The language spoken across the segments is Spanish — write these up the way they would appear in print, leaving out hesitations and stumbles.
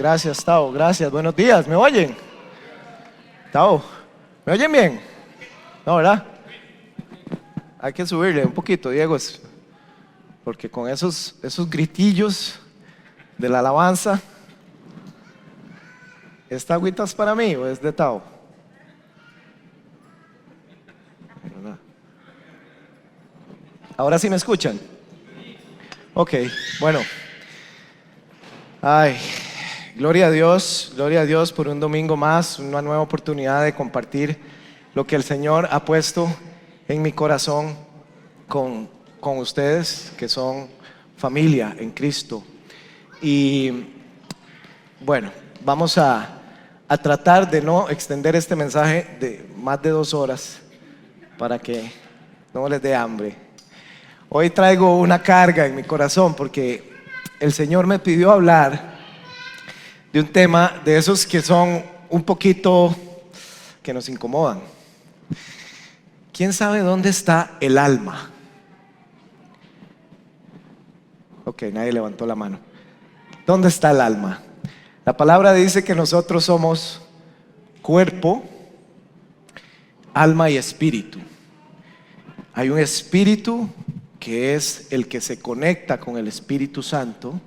Gracias, Tao, gracias. Buenos días, ¿me oyen? Tao, ¿me oyen bien? No, ¿verdad? Hay que subirle un poquito, Diego, porque con esos gritillos de la alabanza. ¿Esta agüita es para mí o es de Tao? ¿Ahora sí me escuchan? Ok, bueno. Ay, gloria a Dios por un domingo más, una nueva oportunidad de compartir lo que el Señor ha puesto en mi corazón con ustedes, que son familia en Cristo. Y bueno, vamos a tratar de no extender este mensaje de más de 2 horas para que no les dé hambre. Hoy traigo una carga en mi corazón porque el Señor me pidió hablar de un tema de esos que son un poquito que nos incomodan. ¿Quién sabe dónde está el alma? Ok, nadie levantó la mano. ¿Dónde está el alma? La palabra dice que nosotros somos cuerpo, alma y espíritu. Hay un espíritu que es el que se conecta con el Espíritu Santo,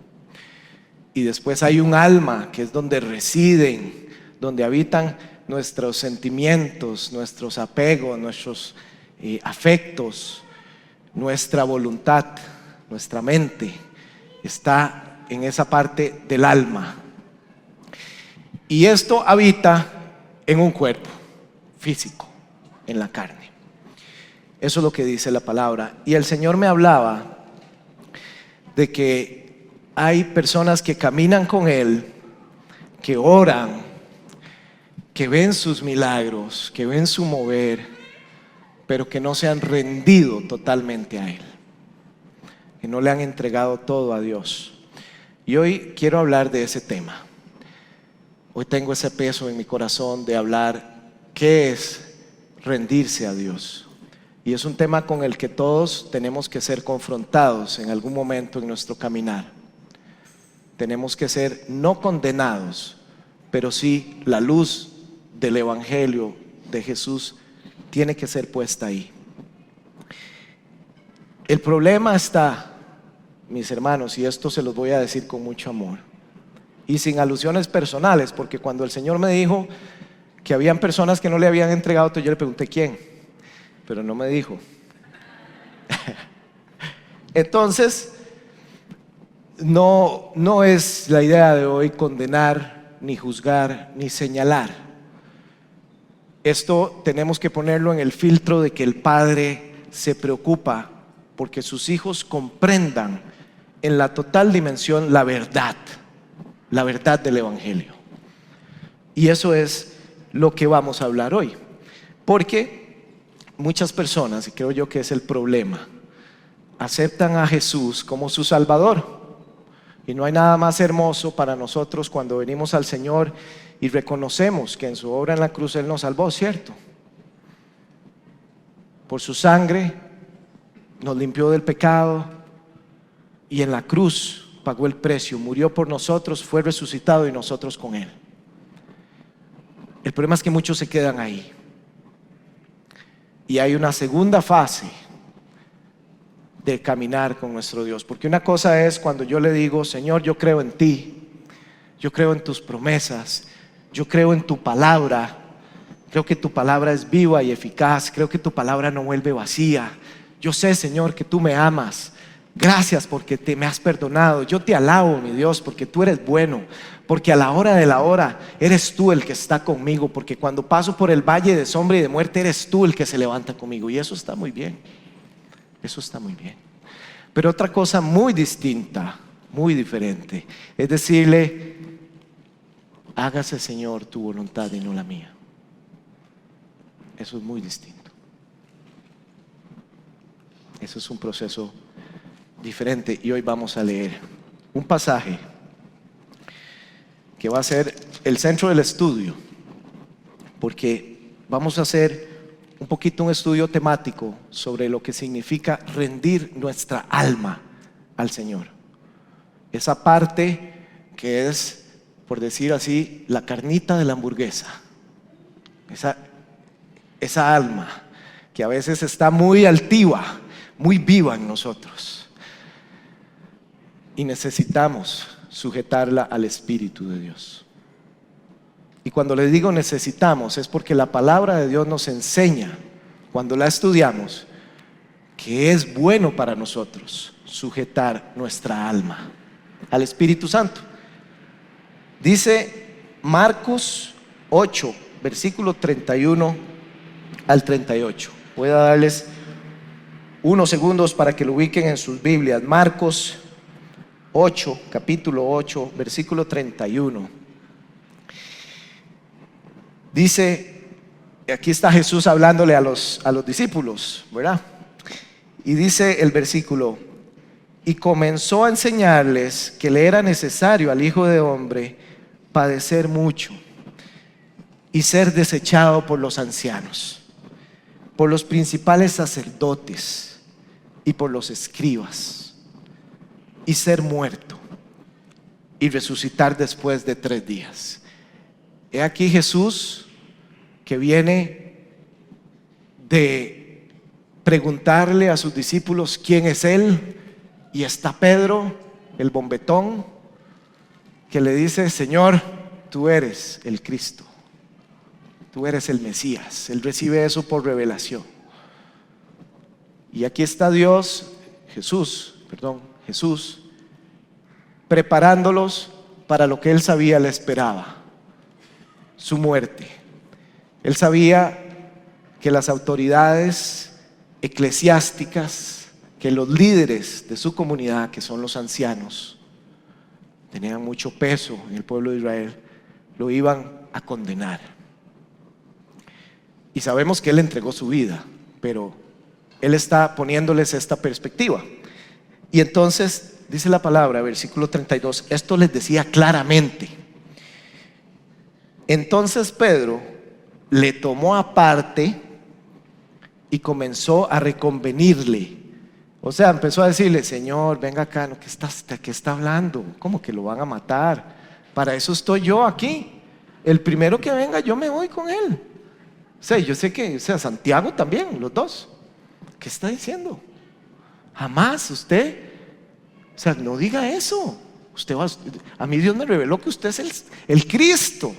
y después hay un alma que es donde residen, donde habitan nuestros sentimientos, nuestros apegos, nuestros afectos, nuestra voluntad, nuestra mente está en esa parte del alma. Y esto habita en un cuerpo físico, en la carne. Eso es lo que dice la palabra. Y el Señor me hablaba de que hay personas que caminan con Él, que oran, que ven sus milagros, que ven su mover, pero que no se han rendido totalmente a Él, que no le han entregado todo a Dios. Y hoy quiero hablar de ese tema. Hoy tengo ese peso en mi corazón de hablar qué es rendirse a Dios. Y es un tema con el que todos tenemos que ser confrontados en algún momento en nuestro caminar. Tenemos que ser no condenados, pero sí la luz del Evangelio de Jesús tiene que ser puesta ahí. El problema está, mis hermanos, y esto se los voy a decir con mucho amor y sin alusiones personales, porque cuando el Señor me dijo que habían personas que no le habían entregado, yo le pregunté quién, pero no me dijo. Entonces, no es la idea de hoy condenar, ni juzgar, ni señalar. Esto tenemos que ponerlo en el filtro de que el Padre se preocupa porque sus hijos comprendan en la total dimensión la verdad del Evangelio. Y eso es lo que vamos a hablar hoy, porque muchas personas, y creo yo que es el problema, aceptan a Jesús como su Salvador. Y no hay nada más hermoso para nosotros cuando venimos al Señor y reconocemos que en su obra en la cruz Él nos salvó, ¿cierto? Por su sangre nos limpió del pecado y en la cruz pagó el precio, murió por nosotros, fue resucitado y nosotros con Él. El problema es que muchos se quedan ahí. Y hay una segunda fase de caminar con nuestro Dios, porque una cosa es cuando yo le digo: Señor, yo creo en ti, yo creo en tus promesas, yo creo en tu palabra, creo que tu palabra es viva y eficaz, creo que tu palabra no vuelve vacía, yo sé, Señor, que tú me amas, gracias porque me has perdonado, yo te alabo, mi Dios, porque tú eres bueno, porque a la hora de la hora eres tú el que está conmigo, porque cuando paso por el valle de sombra y de muerte eres tú el que se levanta conmigo. Y eso está muy bien, eso está muy bien. Pero otra cosa muy distinta, muy diferente, es decirle: hágase, Señor, tu voluntad y no la mía. Eso es muy distinto. Eso es un proceso diferente. Y hoy vamos a leer un pasaje que va a ser el centro del estudio, porque vamos a hacer un poquito un estudio temático sobre lo que significa rendir nuestra alma al Señor. Esa parte que es por decir así, la carnita de la hamburguesa. Esa alma que a veces está muy altiva, muy viva en nosotros. Y necesitamos sujetarla al Espíritu de Dios. Y cuando les digo necesitamos, es porque la palabra de Dios nos enseña, cuando la estudiamos, que es bueno para nosotros sujetar nuestra alma al Espíritu Santo. Dice Marcos 8, versículo 31 al 38. Voy a darles unos segundos para que lo ubiquen en sus Biblias. Marcos 8, capítulo 8, versículo 31. Dice, aquí está Jesús hablándole a los discípulos, ¿verdad? Y dice el versículo: y comenzó a enseñarles que le era necesario al Hijo de Hombre padecer mucho y ser desechado por los ancianos, por los principales sacerdotes y por los escribas, y ser muerto y resucitar después de 3 días. He aquí Jesús que viene de preguntarle a sus discípulos quién es Él, y está Pedro, el bombetón, que le dice: Señor, tú eres el Cristo, tú eres el Mesías. Él recibe eso por revelación. Y aquí está Jesús, preparándolos para lo que Él sabía le esperaba: su muerte. Él sabía que las autoridades eclesiásticas, que los líderes de su comunidad, que son los ancianos, tenían mucho peso en el pueblo de Israel, lo iban a condenar. Y sabemos que Él entregó su vida, pero Él está poniéndoles esta perspectiva. Y entonces dice la palabra, versículo 32, esto les decía claramente. Entonces Pedro le tomó aparte y comenzó a reconvenirle. O sea, empezó a decirle: Señor, venga acá, ¿qué está hablando? ¿Cómo que lo van a matar? Para eso estoy yo aquí. El primero que venga, yo me voy con él. O sea, yo sé que, Santiago también, los dos. ¿Qué está diciendo? Jamás usted, no diga eso. A mí Dios me reveló que usted es el Cristo.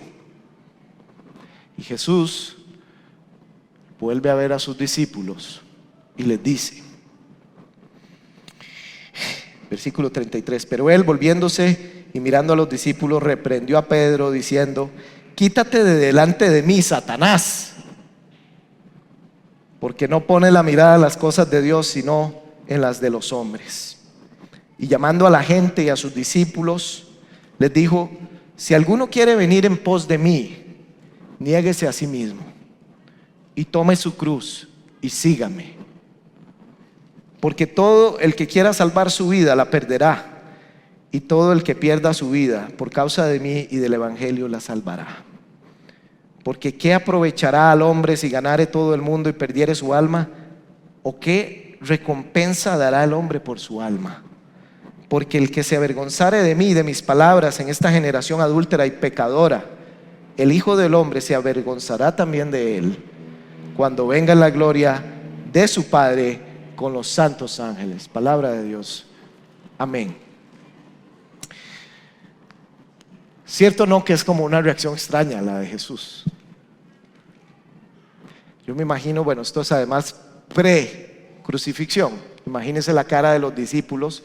Y Jesús vuelve a ver a sus discípulos y les dice, versículo 33, pero él, volviéndose y mirando a los discípulos, reprendió a Pedro diciendo: quítate de delante de mí, Satanás, porque no pone la mirada en las cosas de Dios, sino en las de los hombres. Y llamando a la gente y a sus discípulos, les dijo: si alguno quiere venir en pos de mí, niéguese a sí mismo y tome su cruz y sígame. Porque todo el que quiera salvar su vida la perderá, y todo el que pierda su vida por causa de mí y del evangelio la salvará. Porque ¿qué aprovechará al hombre si ganare todo el mundo y perdiere su alma? ¿O qué recompensa dará el hombre por su alma? Porque el que se avergonzare de mí y de mis palabras en esta generación adúltera y pecadora, el Hijo del Hombre se avergonzará también de él cuando venga en la gloria de su Padre con los santos ángeles. Palabra de Dios. Amén. Cierto, no, que es como una reacción extraña la de Jesús. Yo me imagino, bueno, esto es además pre-crucifixión. Imagínense la cara de los discípulos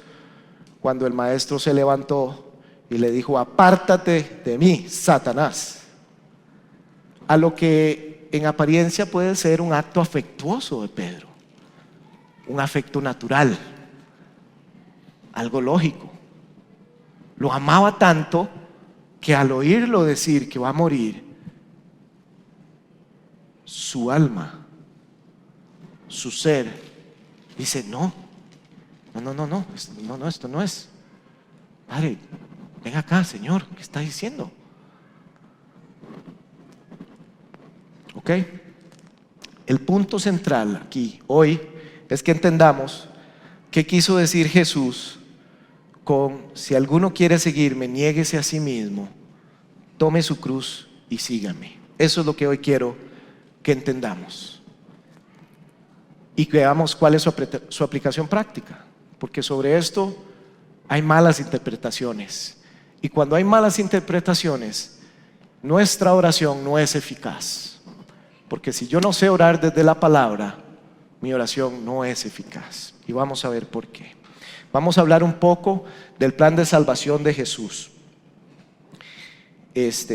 cuando el maestro se levantó y le dijo: apártate de mí, Satanás. A lo que en apariencia puede ser un acto afectuoso de Pedro, un afecto natural, algo lógico. Lo amaba tanto que al oírlo decir que va a morir, su alma, su ser, dice: no, esto no es. Padre, ven acá, Señor, ¿qué está diciendo? ¿Ok? El punto central aquí, hoy, es que entendamos qué quiso decir Jesús con: si alguno quiere seguirme, niéguese a sí mismo, tome su cruz y sígame. Eso es lo que hoy quiero que entendamos y que veamos cuál es su aplicación práctica, porque sobre esto hay malas interpretaciones, y cuando hay malas interpretaciones, nuestra oración no es eficaz, porque si yo no sé orar desde la palabra, mi oración no es eficaz. Y vamos a ver por qué. Vamos a hablar un poco del plan de salvación de Jesús.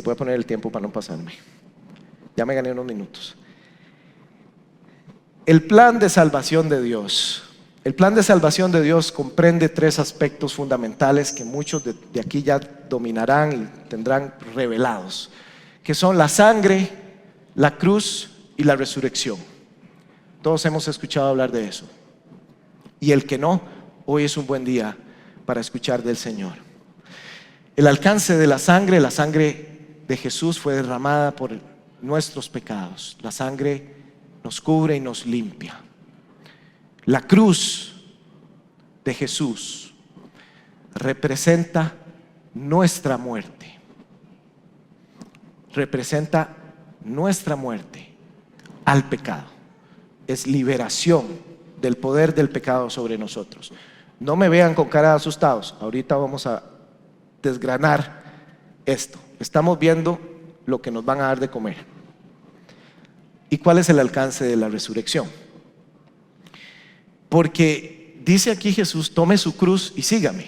Voy a poner el tiempo para no pasarme. Ya me gané unos minutos. El plan de salvación de Dios. El plan de salvación de Dios comprende tres aspectos fundamentales que muchos de aquí ya dominarán y tendrán revelados, que son la sangre, la cruz y la resurrección. Todos hemos escuchado hablar de eso. Y el que no, hoy es un buen día para escuchar del Señor. El alcance de la sangre de Jesús fue derramada por nuestros pecados. La sangre nos cubre y nos limpia. La cruz de Jesús representa nuestra muerte. Representa nuestra muerte al pecado. Es liberación del poder del pecado sobre nosotros. No me vean con cara de asustados. Ahorita vamos a desgranar esto. Estamos viendo lo que nos van a dar de comer. ¿Y cuál es el alcance de la resurrección? Porque dice aquí Jesús, tome su cruz y sígame.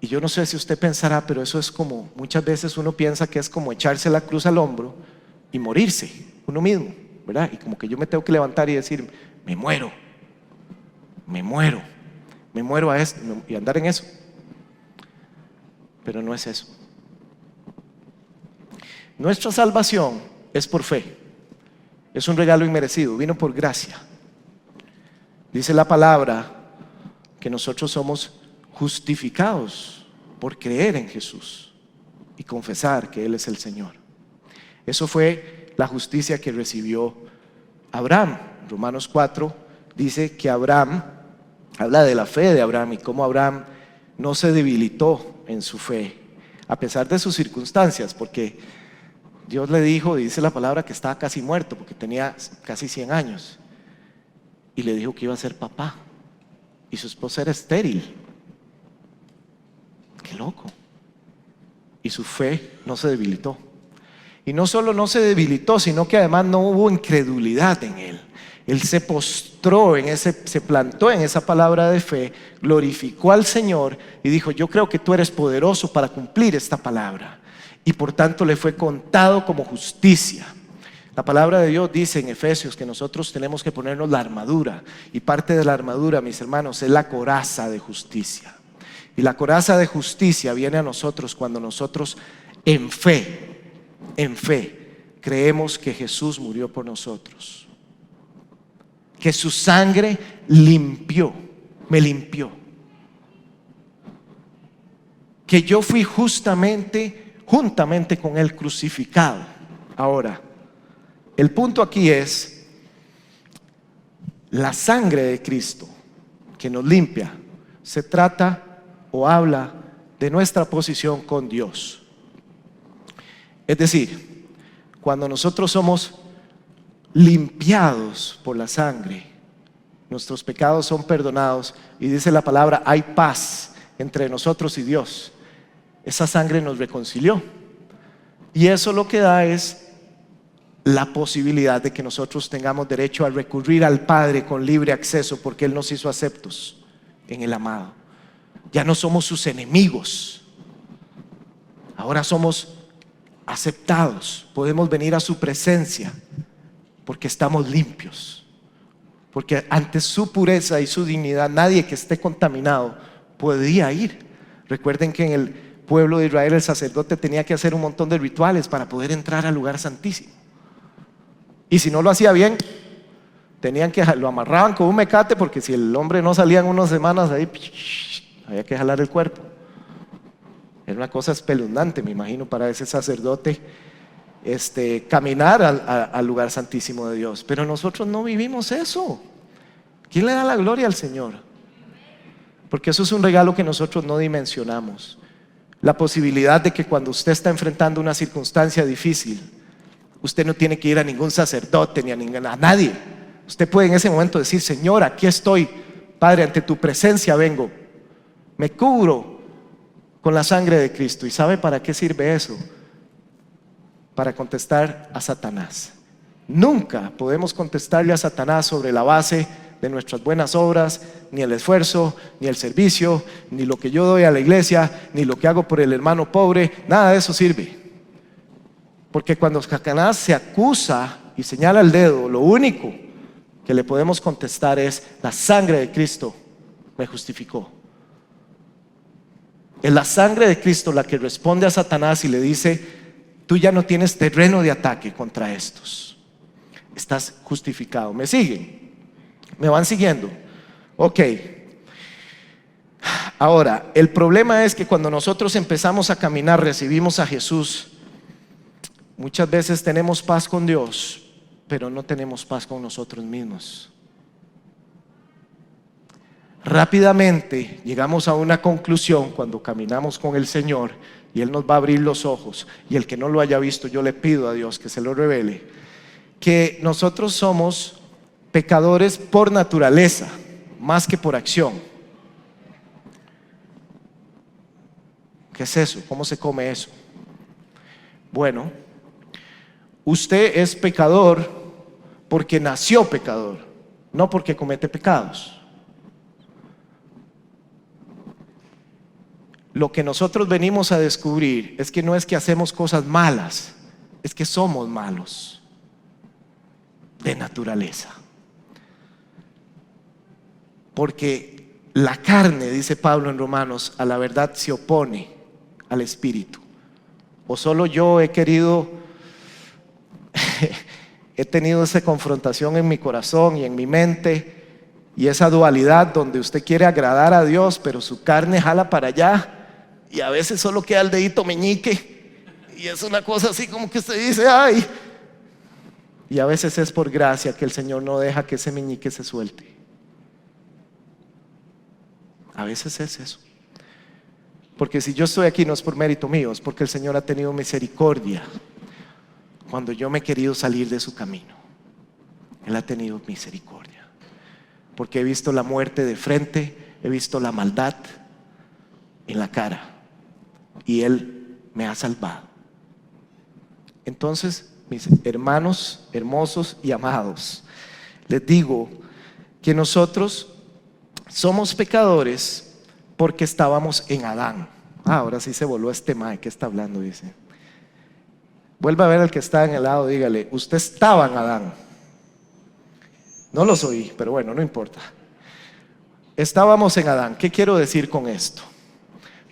Y yo no sé si usted pensará, pero eso es como, muchas veces uno piensa que es como echarse la cruz al hombro y morirse uno mismo, ¿verdad? Y como que yo me tengo que levantar y decir, me muero a esto y andar en eso. Pero no es eso. Nuestra salvación es por fe. Es un regalo inmerecido, vino por gracia. Dice la palabra que nosotros somos justificados por creer en Jesús y confesar que Él es el Señor. Eso fue la justicia que recibió Abraham. Romanos 4 dice que Abraham, habla de la fe de Abraham y cómo Abraham no se debilitó en su fe a pesar de sus circunstancias, porque Dios le dijo, dice la palabra, que estaba casi muerto porque tenía casi 100 años y le dijo que iba a ser papá y su esposa era estéril. Qué loco. Y su fe no se debilitó. Y no solo no se debilitó, sino que además no hubo incredulidad en él. Él se postró se plantó en esa palabra de fe, glorificó al Señor y dijo, yo creo que tú eres poderoso para cumplir esta palabra. Y por tanto le fue contado como justicia. La palabra de Dios dice en Efesios que nosotros tenemos que ponernos la armadura. Y parte de la armadura, mis hermanos, es la coraza de justicia. Y la coraza de justicia viene a nosotros cuando nosotros en fe, creemos que Jesús murió por nosotros, que su sangre me limpió, que yo fui juntamente con Él crucificado. Ahora, el punto aquí es la sangre de Cristo que nos limpia. Se trata o habla de nuestra posición con Dios. Es decir, cuando nosotros somos limpiados por la sangre, nuestros pecados son perdonados y dice la palabra, hay paz entre nosotros y Dios. Esa sangre nos reconcilió y eso lo que da es la posibilidad de que nosotros tengamos derecho a recurrir al Padre con libre acceso, porque Él nos hizo aceptos en el amado. Ya no somos sus enemigos, ahora somos aceptados. Podemos venir a su presencia porque estamos limpios, porque ante su pureza y su dignidad nadie que esté contaminado podía ir. Recuerden que en el pueblo de Israel el sacerdote tenía que hacer un montón de rituales para poder entrar al lugar santísimo, y si no lo hacía bien lo amarraban con un mecate, porque si el hombre no salía en unas semanas ahí, había que jalar el cuerpo. Era una cosa espeluznante, me imagino, para ese sacerdote caminar al lugar santísimo de Dios. Pero nosotros no vivimos eso. ¿Quién le da la gloria al Señor? Porque eso es un regalo que nosotros no dimensionamos. la posibilidad de que cuando usted está enfrentando una circunstancia difícil, usted no tiene que ir a ningún sacerdote ni a nadie. Usted puede en ese momento decir: Señor, aquí estoy, Padre, ante tu presencia vengo, me cubro con la sangre de Cristo. ¿Y sabe para qué sirve eso? Para contestar a Satanás. Nunca podemos contestarle a Satanás sobre la base de nuestras buenas obras, ni el esfuerzo, ni el servicio, ni lo que yo doy a la iglesia, ni lo que hago por el hermano pobre. Nada de eso sirve. Porque cuando Satanás se acusa y señala el dedo, lo único que le podemos contestar es: la sangre de Cristo me justificó. Es la sangre de Cristo la que responde a Satanás y le dice: tú ya no tienes terreno de ataque contra estos, estás justificado. ¿Me siguen? ¿Me van siguiendo? Ok. Ahora, el problema es que cuando nosotros empezamos a caminar, recibimos a Jesús, muchas veces tenemos paz con Dios, pero no tenemos paz con nosotros mismos. Rápidamente llegamos a una conclusión cuando caminamos con el Señor, y Él nos va a abrir los ojos, y el que no lo haya visto, yo le pido a Dios que se lo revele, que nosotros somos pecadores por naturaleza, más que por acción. ¿Qué es eso? ¿Cómo se come eso? Bueno, usted es pecador porque nació pecador, no porque comete pecados. Lo que nosotros venimos a descubrir es que no es que hacemos cosas malas, es que somos malos de naturaleza. Porque la carne, dice Pablo en Romanos, a la verdad se opone al espíritu. O solo yo he tenido esa confrontación en mi corazón y en mi mente, y esa dualidad donde usted quiere agradar a Dios, pero su carne jala para allá, y a veces solo queda el dedito meñique, y es una cosa así como que usted dice: ay. Y a veces es por gracia que el Señor no deja que ese meñique se suelte. A veces es eso. Porque si yo estoy aquí no es por mérito mío, es porque el Señor ha tenido misericordia cuando yo me he querido salir de su camino. Él ha tenido misericordia, porque he visto la muerte de frente, he visto la maldad en la cara, y Él me ha salvado. Entonces, mis hermanos hermosos y amados, les digo que nosotros somos pecadores porque estábamos en Adán. Ahora sí se voló este mae que está hablando, dice. Vuelva a ver al que está en el lado, dígale: usted estaba en Adán. No los oí, pero bueno, no importa. Estábamos en Adán. ¿Qué quiero decir con esto?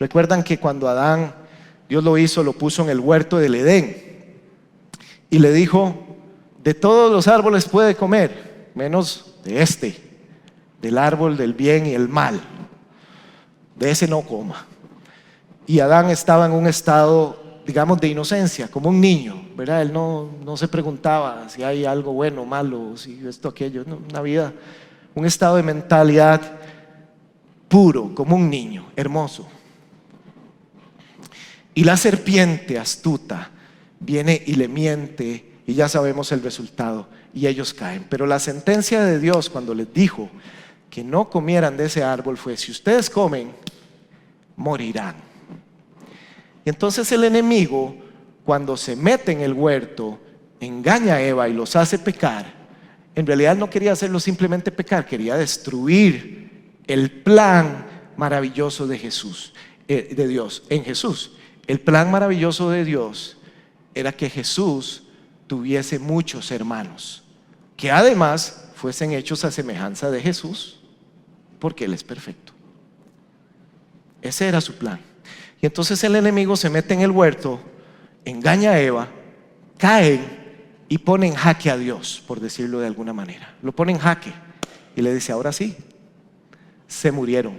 Recuerdan que cuando Adán, Dios lo hizo, lo puso en el huerto del Edén y le dijo: de todos los árboles puede comer, menos de este, del árbol del bien y el mal. De ese no coma. Y Adán estaba en un estado, digamos, de inocencia, como un niño, ¿verdad? Él no se preguntaba si hay algo bueno o malo, si esto, aquello, no, una vida, un estado de mentalidad puro, como un niño, hermoso. Y la serpiente astuta viene y le miente, y ya sabemos el resultado, y ellos caen. Pero la sentencia de Dios cuando les dijo que no comieran de ese árbol fue: si ustedes comen, morirán. Y entonces el enemigo, cuando se mete en el huerto, engaña a Eva y los hace pecar. En realidad no quería hacerlo simplemente pecar, quería destruir el plan maravilloso de Jesús, de Dios en Jesús. El plan maravilloso de Dios era que Jesús tuviese muchos hermanos, que además fuesen hechos a semejanza de Jesús, porque Él es perfecto. Ese era su plan. Y entonces el enemigo se mete en el huerto, engaña a Eva, caen y pone en jaque a Dios, por decirlo de alguna manera. Lo pone en jaque y le dice: ahora sí, se murieron.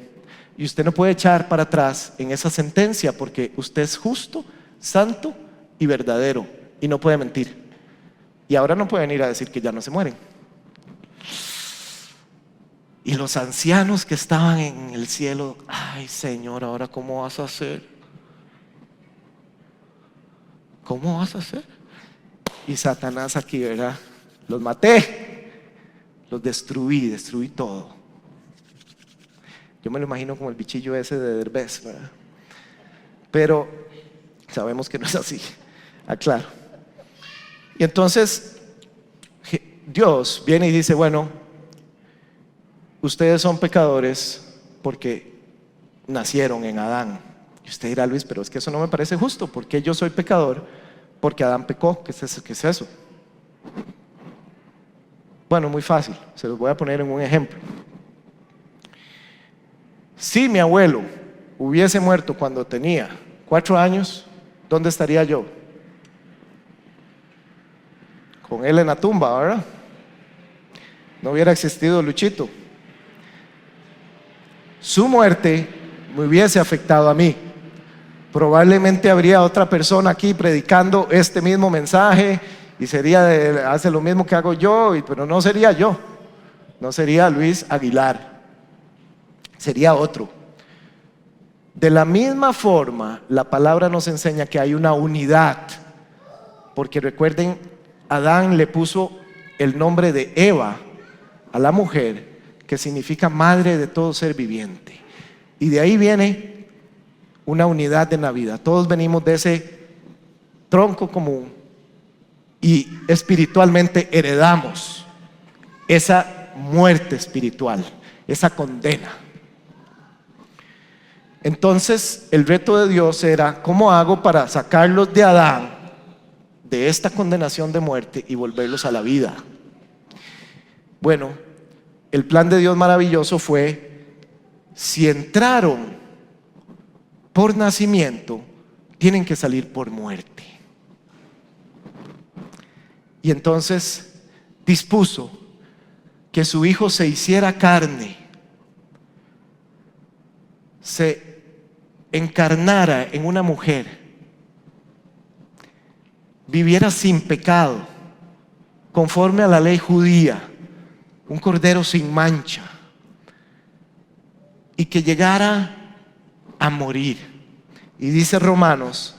Y usted no puede echar para atrás en esa sentencia, porque usted es justo, santo y verdadero, y no puede mentir. Y ahora no puede venir a decir que ya no se mueren. Y los ancianos que estaban en el cielo: ay, Señor, ¿ahora cómo vas a hacer? ¿cómo vas a hacer? Y Satanás aquí, ¿verdad? Los maté, los destruí todo. Yo me lo imagino como el bichillo ese de Derbez, ¿verdad? Pero sabemos que no es así, aclaro. Y entonces Dios viene y dice, bueno, ustedes son pecadores porque nacieron en Adán. Y usted dirá, Luis, pero es que eso no me parece justo. ¿Por qué yo soy pecador? Porque Adán pecó. ¿Qué es eso? Bueno, muy fácil, se los voy a poner en un ejemplo. Si mi abuelo hubiese muerto cuando tenía 4 años, ¿dónde estaría yo? Con él en la tumba, ¿verdad? No hubiera existido Luchito. Su muerte me hubiese afectado a mí. Probablemente habría otra persona aquí predicando este mismo mensaje y hace lo mismo que hago yo, pero no sería yo, no sería Luis Aguilar, sería otro. De la misma forma, la palabra nos enseña que hay una unidad, porque recuerden, Adán le puso el nombre de Eva a la mujer, que significa madre de todo ser viviente, y de ahí viene una unidad de la vida. Todos venimos de ese tronco común y espiritualmente heredamos esa muerte espiritual, esa condena. Entonces el reto de Dios era, ¿cómo hago para sacarlos de Adán, de esta condenación de muerte, y volverlos a la vida? Bueno, el plan de Dios maravilloso fue, si entraron por nacimiento, tienen que salir por muerte. Y entonces dispuso que su hijo se hiciera carne, se encarnara en una mujer, viviera sin pecado, conforme a la ley judía, un cordero sin mancha, y que llegara a morir. Y dice Romanos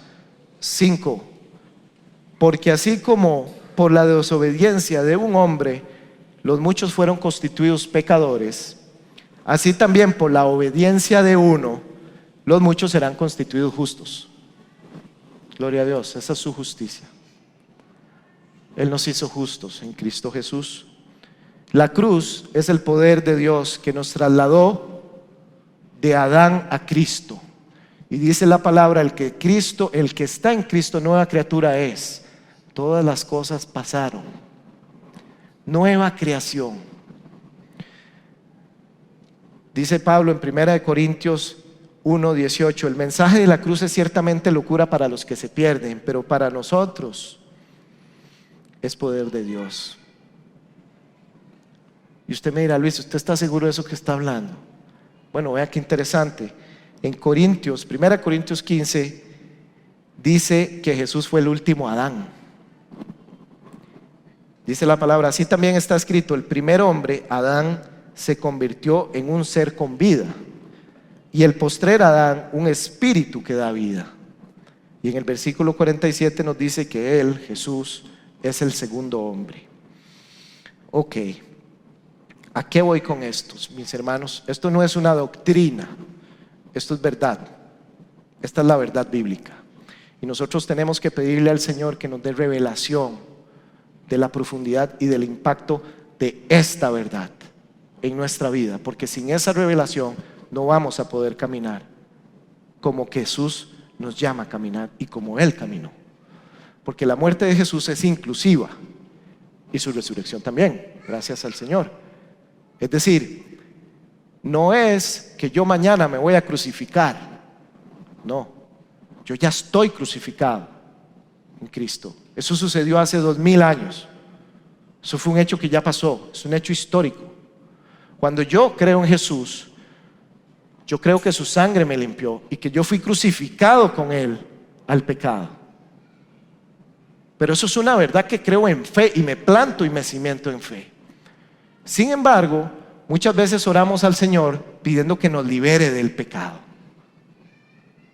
5, porque así como por la desobediencia de un hombre los muchos fueron constituidos pecadores, así también por la obediencia de uno los muchos serán constituidos justos. Gloria a Dios, esa es su justicia. Él nos hizo justos en Cristo Jesús. La cruz es el poder de Dios que nos trasladó de Adán a Cristo. Y dice la palabra, el que está en Cristo, nueva criatura es. Todas las cosas pasaron. Nueva creación. Dice Pablo en 1 Corintios 1:18, el mensaje de la cruz es ciertamente locura para los que se pierden, pero para nosotros es poder de Dios. Y usted me dirá, Luis, ¿usted está seguro de eso que está hablando? Bueno, vea qué interesante. En 1 Corintios 15 dice que Jesús fue el último Adán. Dice la palabra, así también está escrito, el primer hombre, Adán, se convirtió en un ser con vida, y el postrer Adán, un espíritu que da vida. Y en el versículo 47 nos dice que él, Jesús, es el segundo hombre. Ok, ¿a qué voy con esto, mis hermanos? Esto no es una doctrina, esto es verdad. Esta es la verdad bíblica. Y nosotros tenemos que pedirle al Señor que nos dé revelación de la profundidad y del impacto de esta verdad en nuestra vida, porque sin esa revelación no vamos a poder caminar como Jesús nos llama a caminar y como Él caminó. Porque la muerte de Jesús es inclusiva y su resurrección también, gracias al Señor. Es decir, no es que yo mañana me voy a crucificar, no, yo ya estoy crucificado en Cristo. Eso sucedió hace 2000 años. Eso fue un hecho que ya pasó, es un hecho histórico. Cuando yo creo en Jesús, yo creo que su sangre me limpió y que yo fui crucificado con Él al pecado. Pero eso es una verdad que creo en fe y me planto y me cimiento en fe. Sin embargo, muchas veces oramos al Señor pidiendo que nos libere del pecado.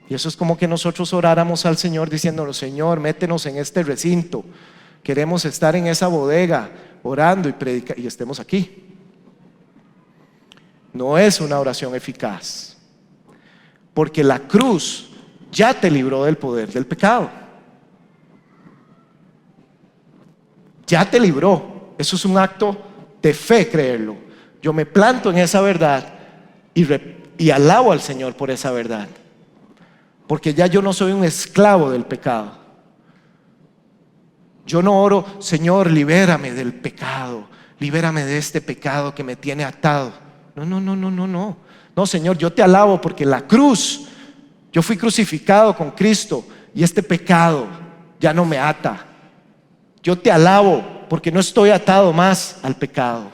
Y eso es como que nosotros oráramos al Señor diciéndole: Señor, métenos en este recinto, queremos estar en esa bodega orando y predicando, y estemos aquí. No es una oración eficaz, porque la cruz ya te libró del poder del pecado. Ya te libró. Eso es un acto de fe, creerlo. Yo me planto en esa verdad y alabo al Señor por esa verdad, porque ya yo no soy un esclavo del pecado. Yo no oro: Señor, libérame del pecado, libérame de este pecado que me tiene atado. No, Señor, yo te alabo porque la cruz, yo fui crucificado con Cristo y este pecado ya no me ata. Yo te alabo porque no estoy atado más al pecado.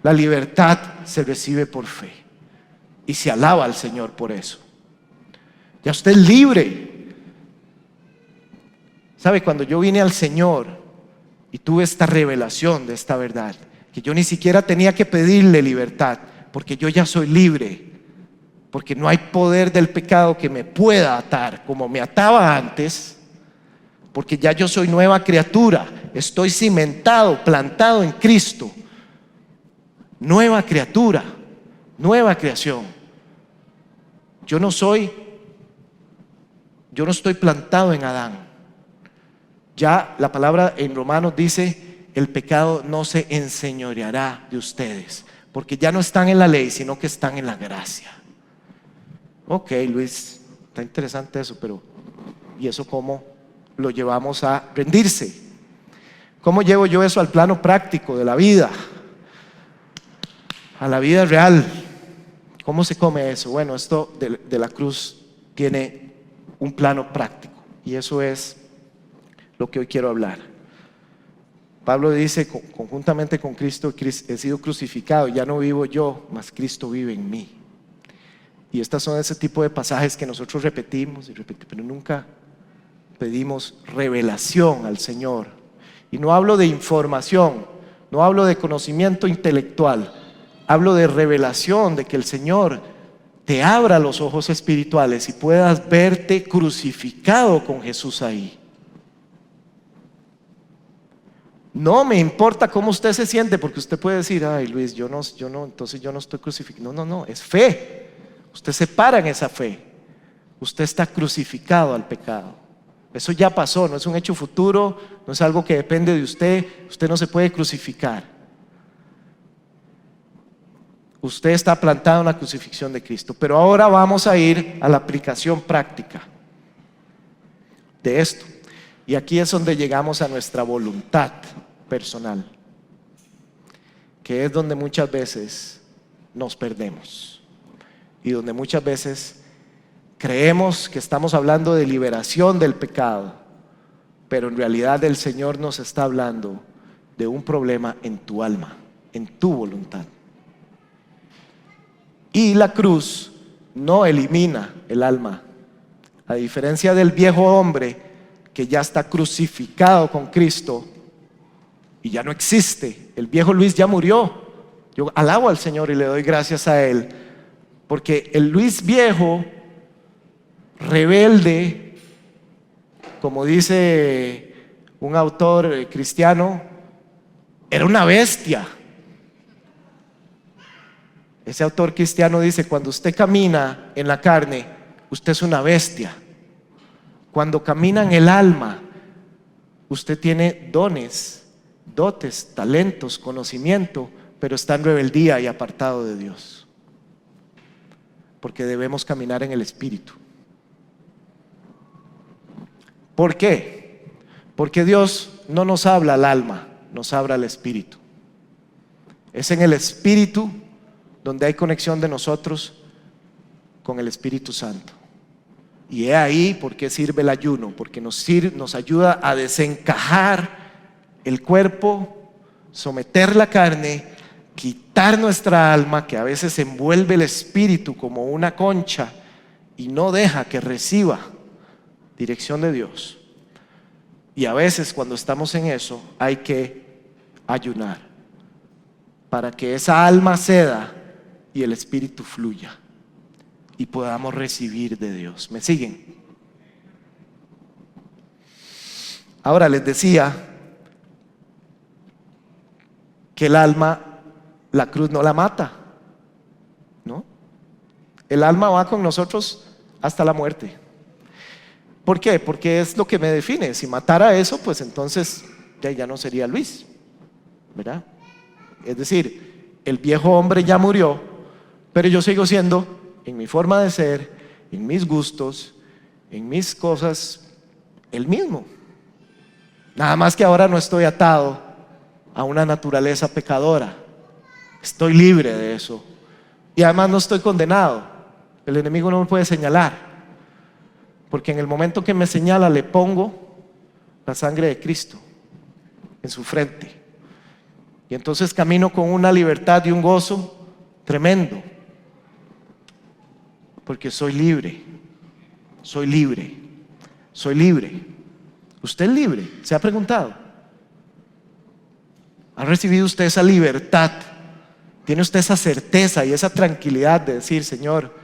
La libertad se recibe por fe y se alaba al Señor por eso. Ya usted es libre. ¿Sabe? Cuando yo vine al Señor y tuve esta revelación de esta verdad, que yo ni siquiera tenía que pedirle libertad, porque yo ya soy libre, porque no hay poder del pecado que me pueda atar como me ataba antes, porque ya yo soy nueva criatura, estoy cimentado, plantado en Cristo. Nueva criatura, nueva creación. Yo no estoy plantado en Adán. Ya la palabra en Romanos dice: el pecado no se enseñoreará de ustedes, porque ya no están en la ley, sino que están en la gracia. Ok, Luis, está interesante eso, pero ¿y eso cómo lo llevamos a rendirse? ¿Cómo llevo yo eso al plano práctico de la vida? A la vida real. ¿Cómo se come eso? Bueno, esto de la cruz tiene un plano práctico, y eso es lo que hoy quiero hablar. Pablo dice: conjuntamente con Cristo he sido crucificado, ya no vivo yo, mas Cristo vive en mí. Y estas son ese tipo de pasajes que nosotros repetimos y repetimos, pero nunca pedimos revelación al Señor. Y no hablo de información, no hablo de conocimiento intelectual, hablo de revelación, de que el Señor te abra los ojos espirituales y puedas verte crucificado con Jesús ahí. No me importa cómo usted se siente, porque usted puede decir: ay, Luis, entonces yo no estoy crucificado. No, es fe. Usted se para en esa fe. Usted está crucificado al pecado. Eso ya pasó, no es un hecho futuro, no es algo que depende de usted. Usted no se puede crucificar. Usted está plantado en la crucifixión de Cristo. Pero ahora vamos a ir a la aplicación práctica de esto. Y aquí es donde llegamos a nuestra voluntad personal, que es donde muchas veces nos perdemos y donde muchas veces creemos que estamos hablando de liberación del pecado, pero en realidad el Señor nos está hablando de un problema en tu alma, en tu voluntad. Y la cruz no elimina el alma, a diferencia del viejo hombre que ya está crucificado con Cristo y ya no existe. El viejo Luis ya murió. Yo alabo al Señor y le doy gracias a Él, porque el Luis viejo, rebelde, como dice un autor cristiano, era una bestia. Ese autor cristiano dice: cuando usted camina en la carne, usted es una bestia. Cuando camina en el alma, usted tiene dones, dotes, talentos, conocimiento, pero está en rebeldía y apartado de Dios. Porque debemos caminar en el Espíritu. ¿Por qué? Porque Dios no nos habla al alma, nos habla al Espíritu. Es en el Espíritu donde hay conexión de nosotros con el Espíritu Santo. Y he ahí por qué sirve el ayuno, porque nos ayuda a desencajar el cuerpo, someter la carne, quitar nuestra alma, que a veces envuelve el espíritu como una concha y no deja que reciba dirección de Dios. Y a veces cuando estamos en eso hay que ayunar para que esa alma ceda y el espíritu fluya. y podamos recibir de Dios. ¿Me siguen? Ahora les decía que el alma, la cruz no la mata, ¿no? El alma va con nosotros hasta la muerte. ¿Por qué? Porque es lo que me define. Si matara eso, pues entonces ya no sería Luis, ¿verdad? Es decir, el viejo hombre ya murió, pero yo sigo siendo, en mi forma de ser, en mis gustos, en mis cosas, el mismo. Nada más que ahora no estoy atado a una naturaleza pecadora. Estoy libre de eso. Y además no estoy condenado. El enemigo no me puede señalar, porque en el momento que me señala le pongo la sangre de Cristo en su frente. Y entonces camino con una libertad y un gozo tremendo, porque soy libre, soy libre, soy libre. ¿Usted es libre? ¿Se ha preguntado? ¿Ha recibido usted esa libertad? ¿Tiene usted esa certeza y esa tranquilidad de decir: Señor,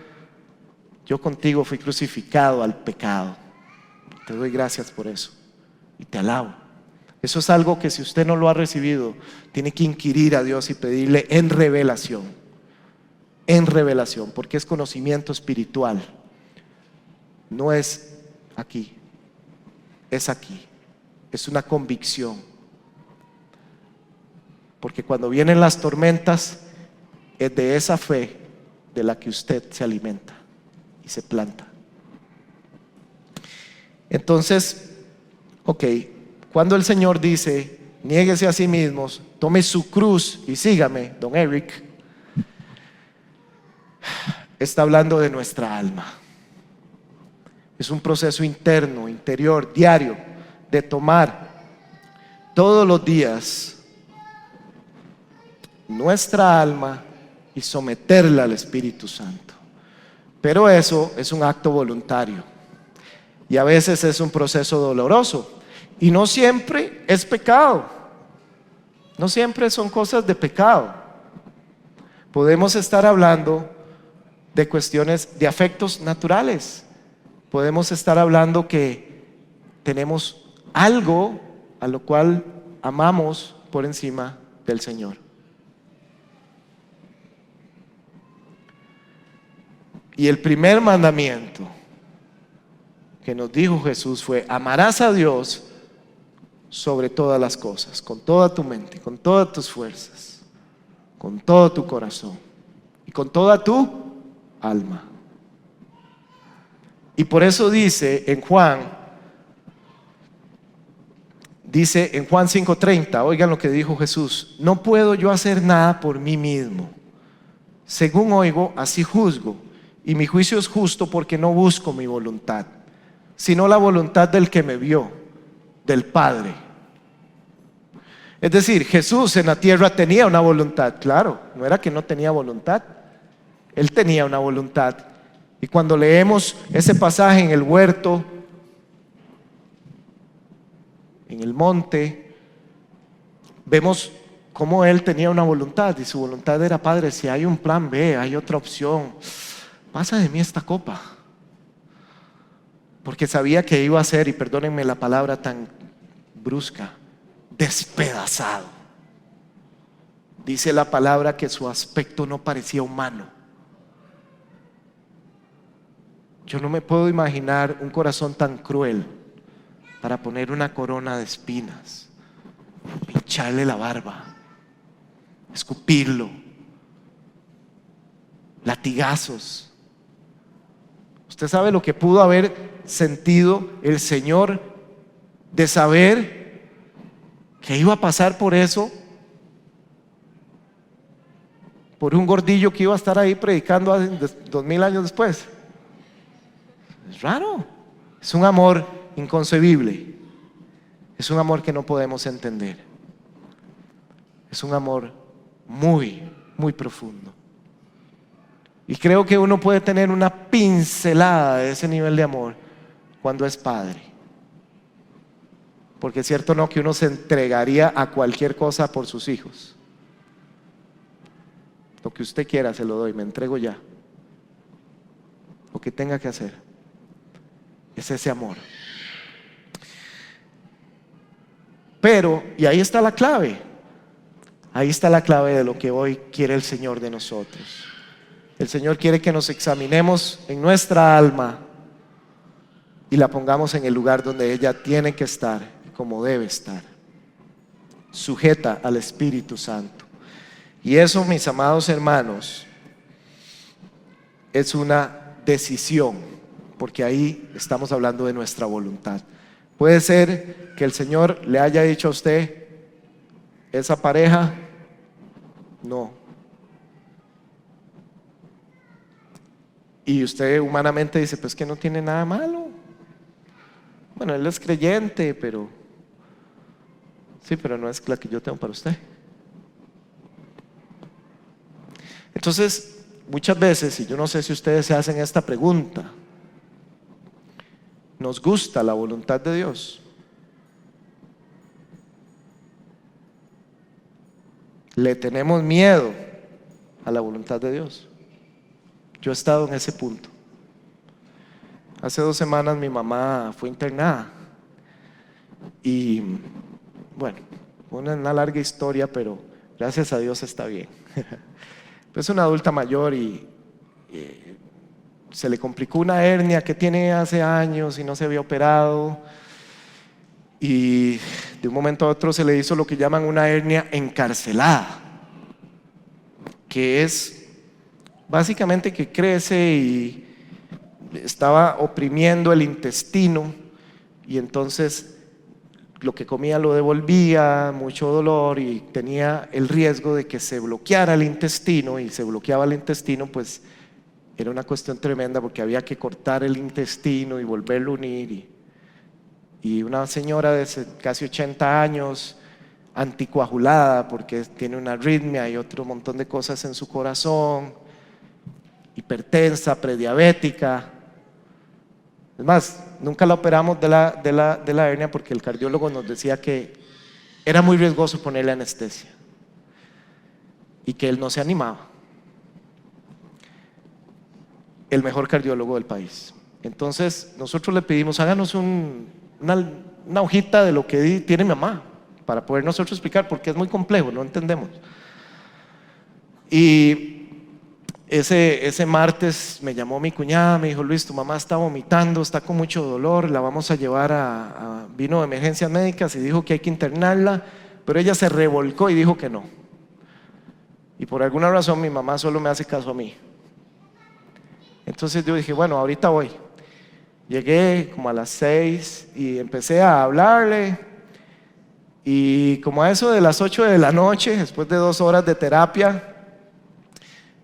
yo contigo fui crucificado al pecado, te doy gracias por eso y te alabo? Eso es algo que, si usted no lo ha recibido, tiene que inquirir a Dios y pedirle en revelación, porque es conocimiento espiritual. No es aquí, es aquí, es una convicción. Porque cuando vienen las tormentas, es de esa fe de la que usted se alimenta y se planta. Entonces, cuando el Señor dice: niéguese a sí mismos, tome su cruz y sígame, don Eric, está hablando de nuestra alma. Es un proceso interno, interior, diario, de tomar todos los días nuestra alma y someterla al Espíritu Santo. Pero eso es un acto voluntario y a veces es un proceso doloroso, y no siempre es pecado, no siempre son cosas de pecado. Podemos estar hablando de cuestiones de afectos naturales. Podemos estar hablando que tenemos algo a lo cual amamos por encima del Señor. Y el primer mandamiento que nos dijo Jesús fue: amarás a Dios sobre todas las cosas, con toda tu mente, con todas tus fuerzas, con todo tu corazón y con toda tu alma. Y por eso dice en Juan 5:30, oigan lo que dijo Jesús: no puedo yo hacer nada por mí mismo. Según oigo, así juzgo, y mi juicio es justo, porque no busco mi voluntad, sino la voluntad del que me vio, del Padre. Es decir, Jesús en la tierra tenía una voluntad, claro, no era que no tenía voluntad, Él tenía una voluntad. Y cuando leemos ese pasaje en el huerto, en el monte, vemos cómo Él tenía una voluntad, y su voluntad era: Padre, si hay un plan B, hay otra opción, pasa de mí esta copa. Porque sabía que iba a ser, y perdónenme la palabra tan brusca, despedazado. Dice la palabra que su aspecto no parecía humano. Yo no me puedo imaginar un corazón tan cruel para poner una corona de espinas, pincharle la barba, escupirlo, latigazos. Usted sabe lo que pudo haber sentido el Señor de saber que iba a pasar por eso, por un gordillo que iba a estar ahí predicando 2000 años después. Es raro. Es un amor inconcebible. Es un amor que no podemos entender. Es un amor muy, muy profundo. Y creo que uno puede tener una pincelada de ese nivel de amor cuando es padre. Porque es cierto, no, que uno se entregaría a cualquier cosa por sus hijos. Lo que usted quiera se lo doy, me entrego ya. lo que tenga que hacer. Es ese amor. Pero, y ahí está la clave. Ahí está la clave de lo que hoy quiere el Señor de nosotros. El Señor quiere que nos examinemos en nuestra alma y la pongamos en el lugar donde ella tiene que estar, como debe estar, sujeta al Espíritu Santo. Y eso, mis amados hermanos, es una decisión, porque ahí estamos hablando de nuestra voluntad. Puede ser que el Señor le haya dicho a usted, esa pareja, no. Y usted humanamente dice, pues que no tiene nada malo. Bueno, él es creyente, pero sí, pero no es la que yo tengo para usted. Entonces, muchas veces, y yo no sé si ustedes se hacen esta pregunta, ¿nos gusta la voluntad de Dios? ¿Le tenemos miedo a la voluntad de Dios? Yo he estado en ese punto. Hace 2 semanas mi mamá fue internada y bueno, una larga historia, pero gracias a Dios está bien. Es una adulta mayor y se le complicó una hernia que tiene hace años y no se había operado, y de un momento a otro se le hizo lo que llaman una hernia encarcelada, que es básicamente que crece y estaba oprimiendo el intestino, y entonces lo que comía lo devolvía, mucho dolor, y tenía el riesgo de que se bloqueara el intestino, y se bloqueaba el intestino, pues era una cuestión tremenda porque había que cortar el intestino y volverlo a unir. Y una señora de casi 80 años, anticoagulada porque tiene una arritmia y otro montón de cosas en su corazón, hipertensa, prediabética. Es más, nunca la operamos de la hernia porque el cardiólogo nos decía que era muy riesgoso ponerle anestesia y que él no se animaba. El mejor cardiólogo del país. Entonces nosotros le pedimos, háganos una hojita de lo que tiene mi mamá para poder nosotros explicar, porque es muy complejo, no entendemos. Y ese martes me llamó mi cuñada, me dijo, Luis, tu mamá está vomitando, está con mucho dolor, la vamos a llevar vino de emergencias médicas y dijo que hay que internarla, pero ella se revolcó y dijo que no. Y por alguna razón mi mamá solo me hace caso a mí. Entonces yo dije, bueno, ahorita voy. Llegué como a las 6 y empecé a hablarle, y como a eso de las 8 de la noche, después de 2 horas de terapia,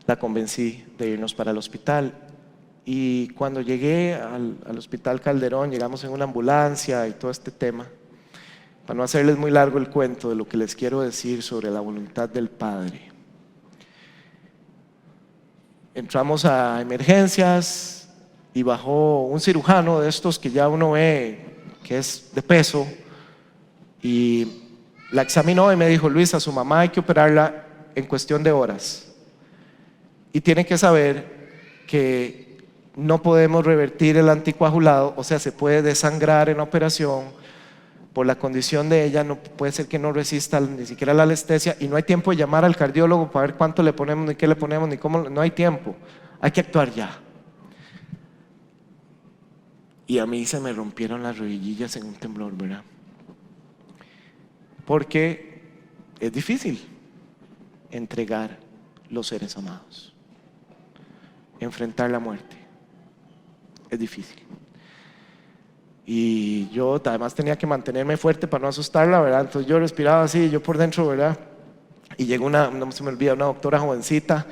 la convencí de irnos para el hospital. Y cuando llegué al hospital Calderón, llegamos en una ambulancia y todo este tema. Para no hacerles muy largo el cuento de lo que les quiero decir sobre la voluntad del Padre, entramos a emergencias y bajó un cirujano de estos que ya uno ve que es de peso, y la examinó y me dijo, Luis, a su mamá hay que operarla en cuestión de horas, y tiene que saber que no podemos revertir el anticoagulado, o sea, se puede desangrar en la operación. Por la condición de ella, no puede ser que no resista ni siquiera la anestesia, y no hay tiempo de llamar al cardiólogo para ver cuánto le ponemos, ni qué le ponemos, ni cómo. No hay tiempo, hay que actuar ya. Y a mí se me rompieron las rodillas en un temblor, ¿verdad? Porque es difícil entregar los seres amados, enfrentar la muerte, es difícil. Y yo además tenía que mantenerme fuerte para no asustarla, ¿verdad? Entonces yo respiraba así, yo por dentro, ¿verdad? Y llegó no se me olvida, una doctora jovencita.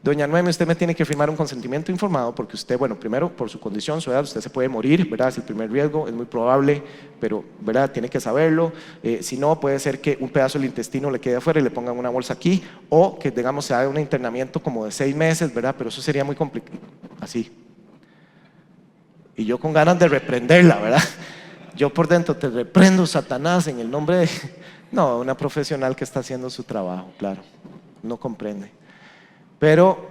Doña Noemi, usted me tiene que firmar un consentimiento informado, porque usted, bueno, primero por su condición, su edad, usted se puede morir, ¿verdad? Es el primer riesgo, es muy probable, pero, ¿verdad? Tiene que saberlo. Si no, puede ser que un pedazo del intestino le quede afuera y le pongan una bolsa aquí, o que, digamos, se haga un internamiento como de 6 meses, ¿verdad? Pero eso sería muy complicado, así. Y yo con ganas de reprenderla, ¿verdad? Yo por dentro, te reprendo, Satanás, en el nombre de... No, una profesional que está haciendo su trabajo, claro, no comprende. Pero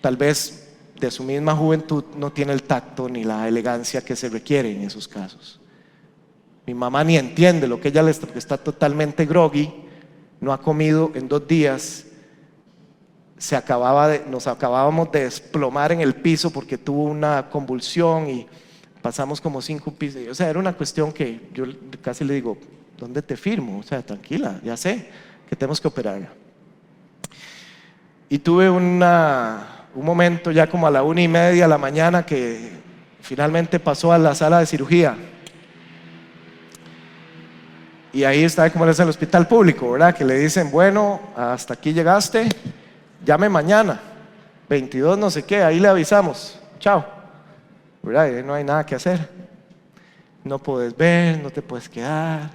tal vez de su misma juventud no tiene el tacto ni la elegancia que se requiere en esos casos. Mi mamá ni entiende lo que ella le está, porque está totalmente groggy, no ha comido en 2 días, nos acabábamos de desplomar en el piso porque tuvo una convulsión y pasamos como 5 pisos. O sea, era una cuestión que yo casi le digo, ¿dónde te firmo? O sea, tranquila, ya sé que tenemos que operarla. Y tuve un momento ya como a la 1:30 de la mañana que finalmente pasó a la sala de cirugía. Y ahí está como es el hospital público, ¿verdad? Que le dicen, bueno, hasta aquí llegaste, llame mañana, 22 no sé qué, ahí le avisamos, chao, ¿verdad? Y no hay nada que hacer, no puedes ver, no te puedes quedar,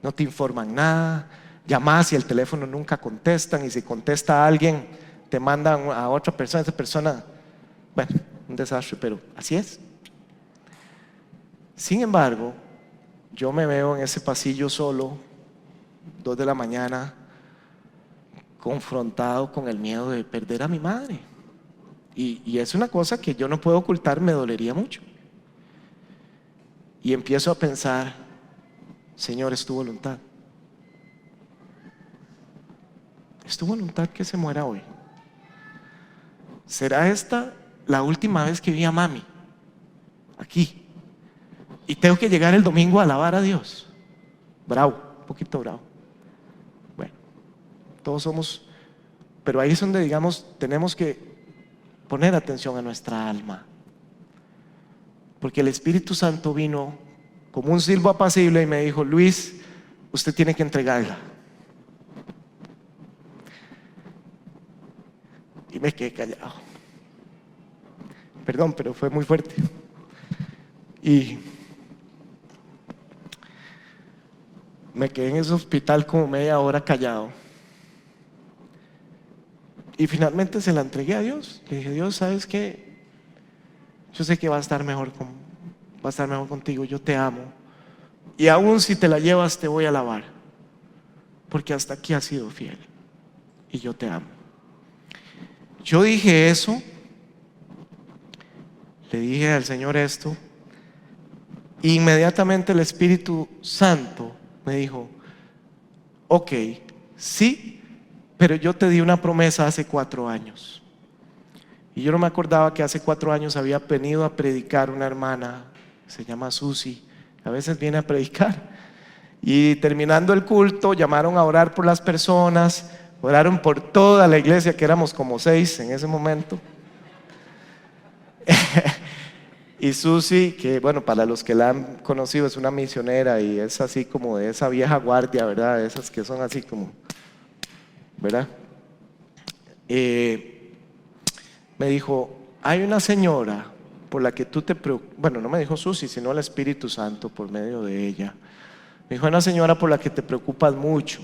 no te informan nada, llamas y el teléfono nunca contestan, y si contesta a alguien te mandan a otra persona, esa persona, bueno, un desastre, pero así es. Sin embargo, yo me veo en ese pasillo solo, 2 de la mañana, confrontado con el miedo de perder a mi madre. Y es una cosa que yo no puedo ocultar, me dolería mucho. Y empiezo a pensar, Señor, es tu voluntad. Es tu voluntad que se muera hoy. ¿Será esta la última vez que vi a mami? Aquí. Y tengo que llegar el domingo a alabar a Dios. Bravo, un poquito bravo. Bueno, todos somos, pero ahí es donde, digamos, tenemos que poner atención a nuestra alma, porque el Espíritu Santo vino como un silbo apacible y me dijo, Luis, usted tiene que entregarla. Y me quedé callado. Perdón, pero fue muy fuerte. Y me quedé en ese hospital como media hora callado. Y finalmente se la entregué a Dios. Le dije, Dios, ¿sabes qué? Yo sé que va a estar mejor contigo, yo te amo. Y aún si te la llevas, te voy a alabar, porque hasta aquí has sido fiel y yo te amo. Yo dije eso, le dije al Señor esto, e inmediatamente el Espíritu Santo me dijo, ok, sí, pero yo te di una promesa hace 4 años. Y yo no me acordaba que hace 4 años había venido a predicar una hermana, se llama Susi, a veces viene a predicar. Y terminando el culto, llamaron a orar por las personas, oraron por toda la iglesia, que éramos como 6 en ese momento. Y Susi, que bueno, para los que la han conocido, es una misionera y es así como de esa vieja guardia, ¿verdad? Esas que son así como, ¿verdad? Me dijo, hay una señora por la que tú te preocupas. Bueno, no me dijo Susi, sino el Espíritu Santo por medio de ella. Me dijo, hay una señora por la que te preocupas mucho.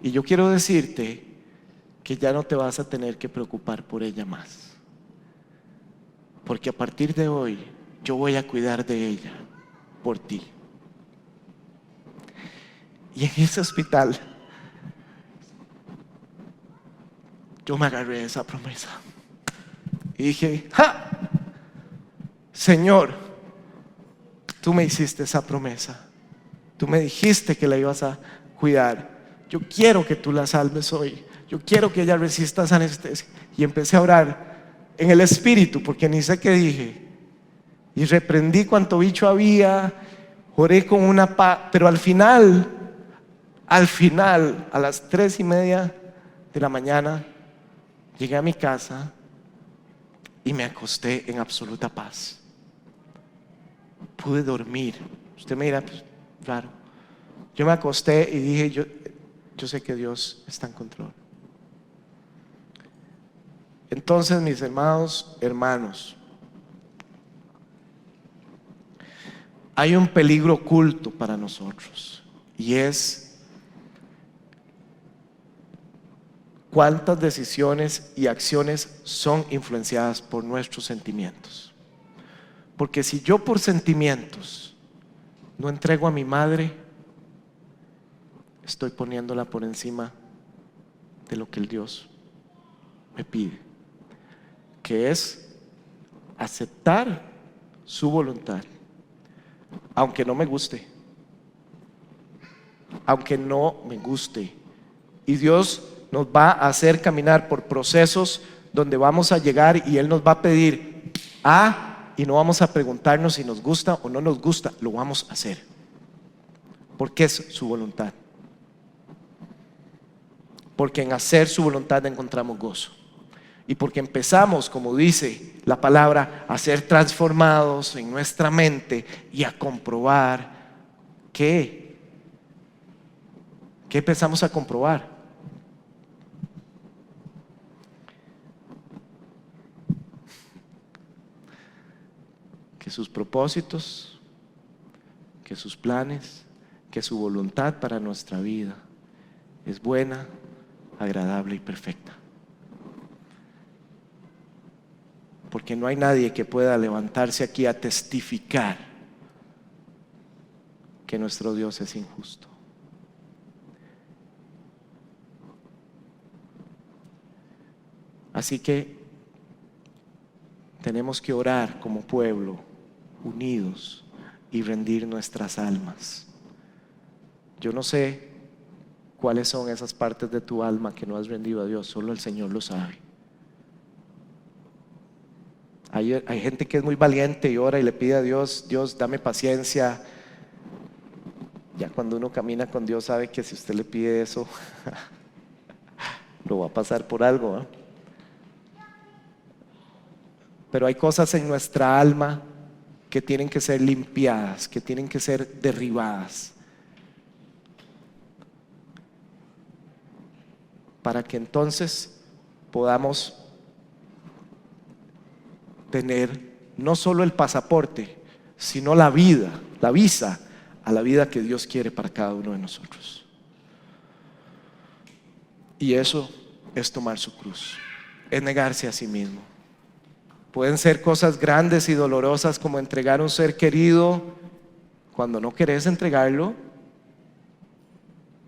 Y yo quiero decirte que ya no te vas a tener que preocupar por ella más. Porque a partir de hoy yo voy a cuidar de ella por ti. Y en ese hospital yo me agarré de esa promesa y dije, ¡ja! Señor, tú me hiciste esa promesa, tú me dijiste que la ibas a cuidar, yo quiero que tú la salves hoy, yo quiero que ella resista esa anestesia. Y empecé a orar en el Espíritu, porque ni sé qué dije, y reprendí cuanto bicho había, oré con una paz, pero al final, a las 3:30 de la mañana, llegué a mi casa y me acosté en absoluta paz. Pude dormir. Usted me dirá, pues, claro. Yo me acosté y dije, yo sé que Dios está en control. Entonces, mis hermanos, hay un peligro oculto para nosotros, y es cuántas decisiones y acciones son influenciadas por nuestros sentimientos. Porque si yo por sentimientos no entrego a mi madre, estoy poniéndola por encima de lo que el Dios me pide. que es aceptar su voluntad, aunque no me guste, aunque no me guste. Y Dios nos va a hacer caminar por procesos donde vamos a llegar y Él nos va a pedir y no vamos a preguntarnos si nos gusta o no nos gusta, lo vamos a hacer, porque es su voluntad. Porque en hacer su voluntad encontramos gozo. Y porque empezamos, como dice la palabra, a ser transformados en nuestra mente y a comprobar ¿qué empezamos a comprobar? Que sus propósitos, que sus planes, que su voluntad para nuestra vida es buena, agradable y perfecta. Porque no hay nadie que pueda levantarse aquí a testificar que nuestro Dios es injusto. Así que tenemos que orar como pueblo, unidos, y rendir nuestras almas. Yo no sé cuáles son esas partes de tu alma que no has rendido a Dios, solo el Señor lo sabe. Hay gente que es muy valiente y ora y le pide a Dios: Dios, dame paciencia. Ya cuando uno camina con Dios sabe que si usted le pide eso lo va a pasar por algo, ¿eh? Pero hay cosas en nuestra alma que tienen que ser limpiadas, que tienen que ser derribadas, para que entonces podamos tener no solo el pasaporte, sino la vida, la visa a la vida que Dios quiere para cada uno de nosotros. Y eso es tomar su cruz, es negarse a sí mismo. Pueden ser cosas grandes y dolorosas como entregar un ser querido cuando no querés entregarlo,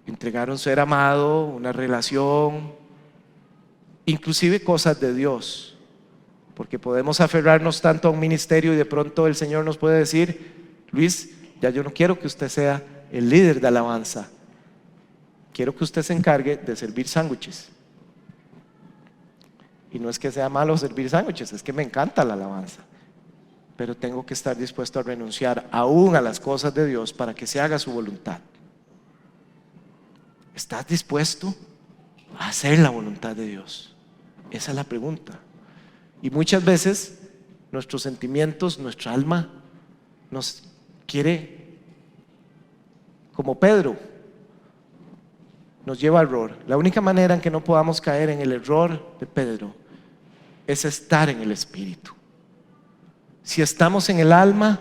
entregar un ser amado, una relación, inclusive cosas de Dios, porque podemos aferrarnos tanto a un ministerio y de pronto el Señor nos puede decir: Luis, ya yo no quiero que usted sea el líder de alabanza, quiero que usted se encargue de servir sándwiches. Y no es que sea malo servir sándwiches, es que me encanta la alabanza, pero tengo que estar dispuesto a renunciar aún a las cosas de Dios para que se haga su voluntad. ¿Estás dispuesto a hacer la voluntad de Dios? Esa es la pregunta. Y muchas veces nuestros sentimientos, nuestra alma nos quiere, como Pedro, nos lleva al error. La única manera en que no podamos caer en el error de Pedro es estar en el Espíritu. Si estamos en el alma,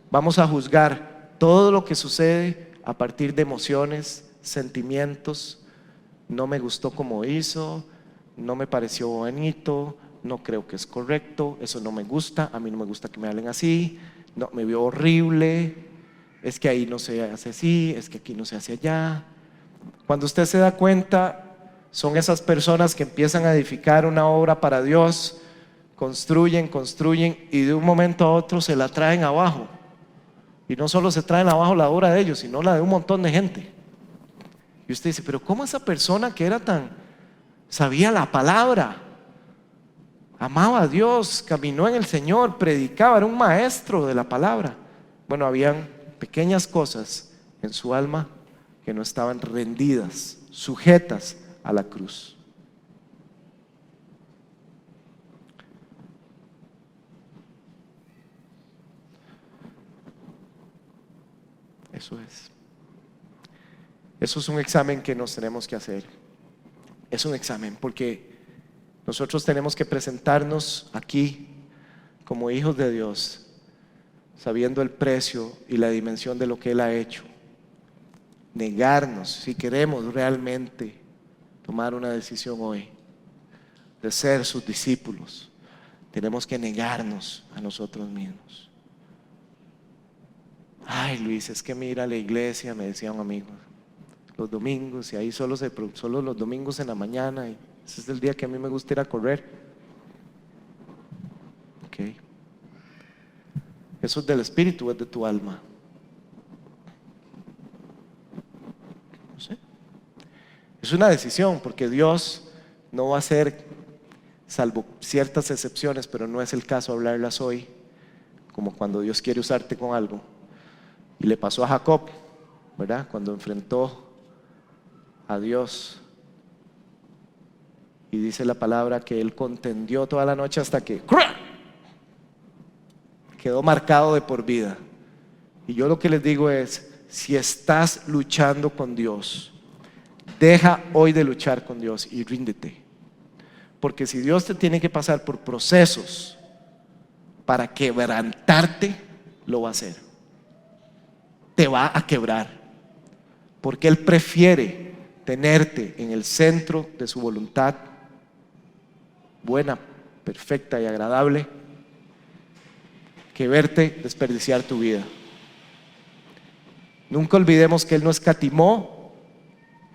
vamos a juzgar todo lo que sucede a partir de emociones, sentimientos. No me gustó como hizo, no me pareció bonito, no creo que es correcto, eso no me gusta, a mí no me gusta que me hablen así, no, me vio horrible, es que ahí no se hace así, es que aquí no se hace allá. Cuando usted se da cuenta, son esas personas que empiezan a edificar una obra para Dios, construyen y de un momento a otro se la traen abajo. Y no solo se traen abajo la obra de ellos, sino la de un montón de gente. Y usted dice: pero ¿cómo esa persona que era sabía la palabra, amaba a Dios, caminó en el Señor, predicaba, era un maestro de la palabra? Bueno, habían pequeñas cosas en su alma que no estaban rendidas, sujetas a la cruz. Eso es un examen que nos tenemos que hacer. Es un examen porque nosotros tenemos que presentarnos aquí como hijos de Dios, sabiendo el precio y la dimensión de lo que Él ha hecho. Negarnos, si queremos realmente tomar una decisión hoy de ser sus discípulos, tenemos que negarnos a nosotros mismos. Ay, Luis, es que mira a la iglesia, me decía un amigo, los domingos, y ahí solo los domingos en la mañana, y ese es el día que a mí me gusta ir a correr. ¿Ok? ¿Eso es del espíritu o es de tu alma? No sé. Es una decisión, porque Dios no va a hacer, salvo ciertas excepciones, pero no es el caso hablarlas hoy, como cuando Dios quiere usarte con algo. Y le pasó a Jacob, ¿verdad? Cuando enfrentó a Dios. Y dice la palabra que él contendió toda la noche hasta que quedó marcado de por vida. Y yo lo que les digo es, si estás luchando con Dios, deja hoy de luchar con Dios y ríndete. Porque si Dios te tiene que pasar por procesos para quebrantarte, lo va a hacer. Te va a quebrar, porque Él prefiere tenerte en el centro de su voluntad buena, perfecta y agradable, que verte desperdiciar tu vida. Nunca olvidemos que Él no escatimó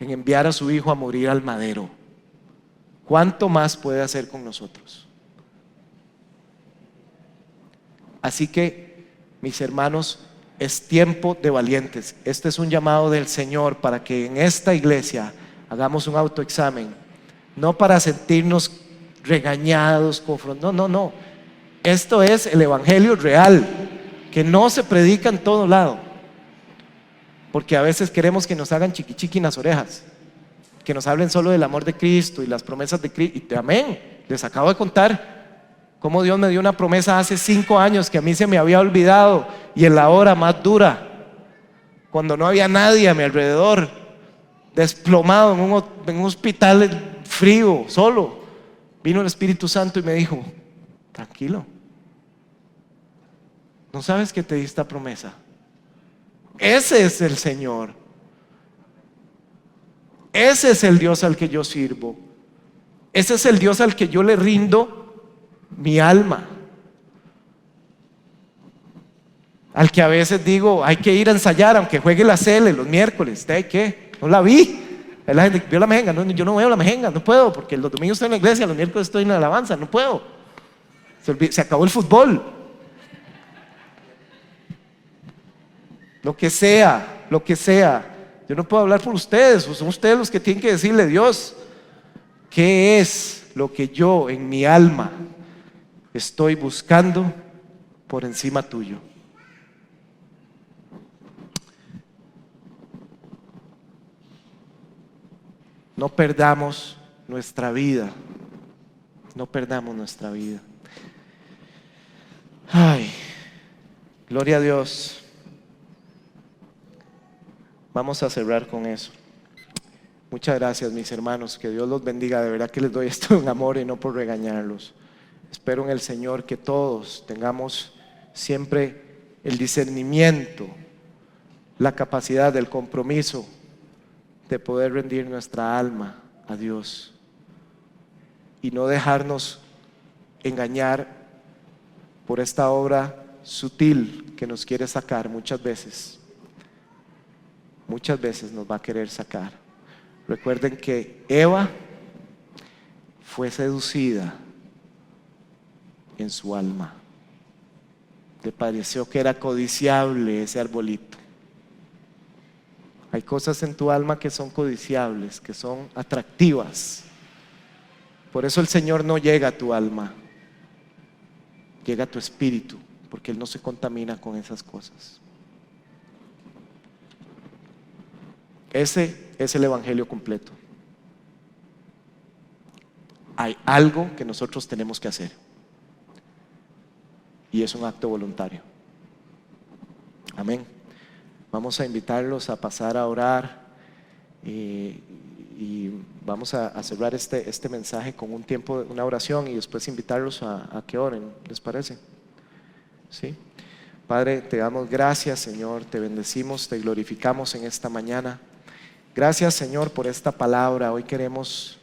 en enviar a su Hijo a morir al madero. ¿Cuánto más puede hacer con nosotros? Así que, mis hermanos, es tiempo de valientes. Este es un llamado del Señor para que en esta iglesia hagamos un autoexamen, no para sentirnos regañados, confrontados. No. Esto es el evangelio real, que no se predica en todo lado, porque a veces queremos que nos hagan chiqui en las orejas, que nos hablen solo del amor de Cristo y las promesas de Cristo. Y amén, les acabo de contar cómo Dios me dio una promesa hace 5 años que a mí se me había olvidado, y en la hora más dura, cuando no había nadie a mi alrededor, desplomado en un hospital frío, solo, vino el Espíritu Santo y me dijo: tranquilo, ¿no sabes que te di esta promesa? Ese es el Señor, ese es el Dios al que yo sirvo, ese es el Dios al que yo le rindo mi alma, al que a veces digo hay que ir a ensayar aunque juegue la Cele los miércoles. ¿De qué? No la vi. La gente vio la mejenga. No, yo no veo la mejenga, no puedo, porque los domingos estoy en la iglesia, los miércoles estoy en la alabanza, no puedo. Se acabó el fútbol. Lo que sea. Yo no puedo hablar por ustedes, son ustedes los que tienen que decirle: Dios, ¿qué es lo que yo en mi alma estoy buscando por encima tuyo? No perdamos nuestra vida. No perdamos nuestra vida. Ay, gloria a Dios. Vamos a cerrar con eso. Muchas gracias, mis hermanos. Que Dios los bendiga. De verdad que les doy esto en amor y no por regañarlos. Espero en el Señor que todos tengamos siempre el discernimiento, la capacidad, el compromiso de poder rendir nuestra alma a Dios y no dejarnos engañar por esta obra sutil que nos quiere sacar muchas veces nos va a querer sacar. Recuerden que Eva fue seducida en su alma. Le pareció que era codiciable ese arbolito. Hay cosas en tu alma que son codiciables, que son atractivas. Por eso el Señor no llega a tu alma, llega a tu espíritu, porque Él no se contamina con esas cosas. Ese es el evangelio completo. Hay algo que nosotros tenemos que hacer, y es un acto voluntario. Amén. Vamos a invitarlos a pasar a orar y vamos a cerrar este mensaje con un tiempo, una oración, y después invitarlos a que oren. ¿Les parece? ¿Sí? Padre, te damos gracias, Señor, te bendecimos, te glorificamos en esta mañana. Gracias, Señor, por esta palabra. Hoy queremos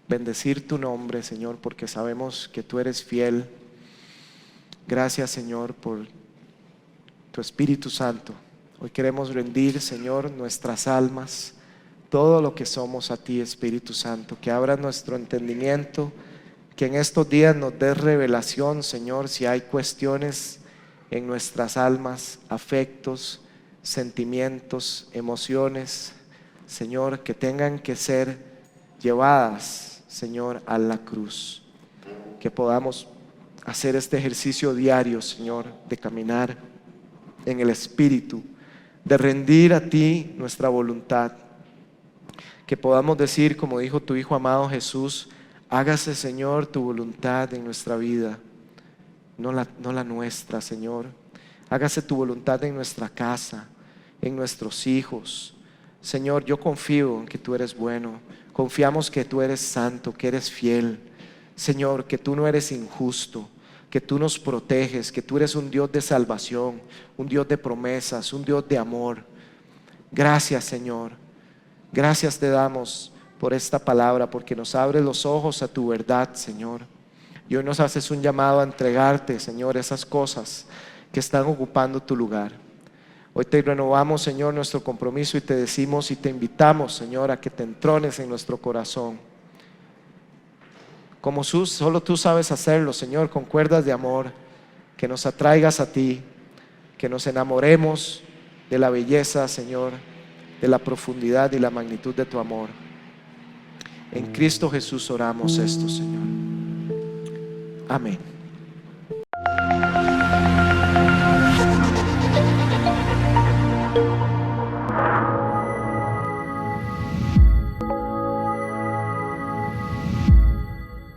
bendecir tu nombre, Señor, porque sabemos que tú eres fiel. Gracias, Señor, por tu Espíritu Santo. Hoy queremos rendir, Señor, nuestras almas, todo lo que somos a ti, Espíritu Santo. Que abra nuestro entendimiento, que en estos días nos des revelación, Señor, si hay cuestiones en nuestras almas, afectos, sentimientos, emociones, Señor, que tengan que ser llevadas, Señor, a la cruz. Que podamos hacer este ejercicio diario, Señor, de caminar en el Espíritu, de rendir a ti nuestra voluntad. Que podamos decir, como dijo tu Hijo amado Jesús: hágase, Señor, tu voluntad en nuestra vida, no la nuestra, Señor. Hágase tu voluntad en nuestra casa, en nuestros hijos. Señor, yo confío en que tú eres bueno. Confiamos que tú eres santo, que eres fiel. Señor, que tú no eres injusto, que tú nos proteges, que tú eres un Dios de salvación, un Dios de promesas, un Dios de amor. Gracias, Señor. Gracias te damos por esta palabra, porque nos abres los ojos a tu verdad, Señor. Y hoy nos haces un llamado a entregarte, Señor, esas cosas que están ocupando tu lugar. Hoy te renovamos, Señor, nuestro compromiso y te decimos y te invitamos, Señor, a que te entrones en nuestro corazón. Como solo tú sabes hacerlo, Señor, con cuerdas de amor, que nos atraigas a ti, que nos enamoremos de la belleza, Señor, de la profundidad y la magnitud de tu amor. En Cristo Jesús oramos esto, Señor. Amén.